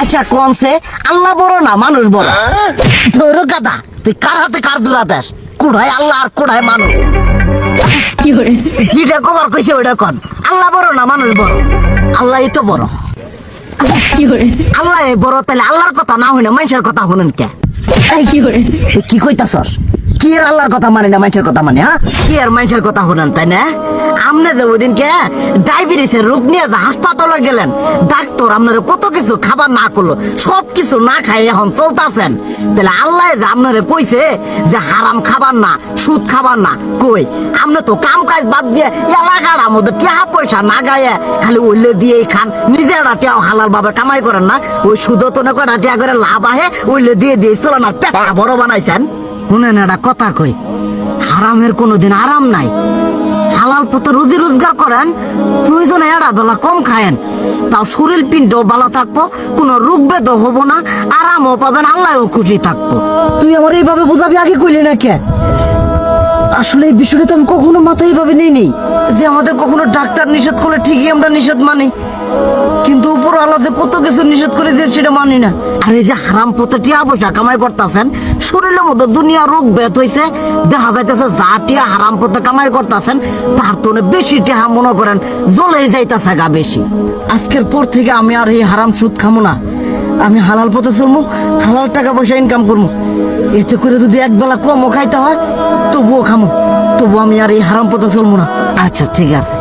আচ্ছা কোনছে আল্লাহ বড় না মানুষ বড়? ধরো গাদা, তুই কার হাতে কার জোড়া দেশ? কোড়ায় আল্লাহ আর কোড়ায় মানুষ। যেটা কবার কইছে ওইটা কন। আল্লাহ বড় না মানুষ বড়? আল্লাহই তো বড়। আল্লাহ বড়, তাহলে আল্লাহর কথা না হইনা মানুষের কথা শুনেন কে? তুই কি কইতাছস? কি আর আল্লাহর কথা মানে না মানুষের কথা মানে? হ্যাঁ, কি আর মানুষের কথা শুনেন তাই না? আমনে যে ওই দিনকে ডায়াবেটিসের রোগ নিয়ে যে হাসপাতালে গেলেন, ডাক্তার আপনার কত কিছু খাবার না করলো, সব কিছু না খাই এখন চলতেছেন। তাহলে আল্লাহ যে আপনারে কইছে যে হারাম খাবার না, সুদ খাবার না, কই আপনি তো কাম কাজ বাদ দিয়ে এলাকার মধ্যে টাকা পয়সা না গায়ে খালি ওইলে দিয়েই খান, নিজেরা টেও হালাল ভাবে কামাই করেন না, ওই সুদও তো না করে টাকা করে লাভ আহে ওইলে দিয়ে দিয়ে চলেন আর পেটটা বড় বানাইছেন। শুনেন একটা কথা কই, হারামের কোনোদিন আরাম নাই। হালাল পথে রুজি রোজগার করেন, প্রয়োজনে এড়া বেলা কম খায়েন, তাও শরীর পিণ্ডও ভালো থাকবো, কোনো রোগ বেদও হবো না, আরামও পাবেন, আল্লাহও খুশি থাকবো। তুই আমার এইভাবে বুঝাবি আগে কইলি না কে? আসলে এই বিষয়টা তো আমি কখনো মাথায় এইভাবে নিইনি যে আমাদের কখনো ডাক্তার নিষেধ করলে ঠিকই আমরা নিষেধ মানি, কিন্তু উপর আল্লাহ যে কত কিছু নিষেধ করে দিয়ে সেটা মানি না। আর এই যে হারাম পথে টিয়া পয়সা কামাই করতেছেন, শরীরের মধ্যে দুনিয়া রোগ বেত হয়েছে, দেখা যাইতেছে যা টিয়া হারাম পথে কামাই করতেছেন তার তো বেশি টিয়া মনে করেন জ্বলে যাইতেছে গা বেশি। আজকের পর থেকে আমি আর এই হারাম সুদ খামো না, আমি হালাল পথে চলবো, হালাল টাকা পয়সা ইনকাম করবো। এতে করে যদি একবেলা কমও খাইতে হয় তবুও খামো, তবু আমি আর এই হারাম পথে চলবো না। আচ্ছা ঠিক আছে।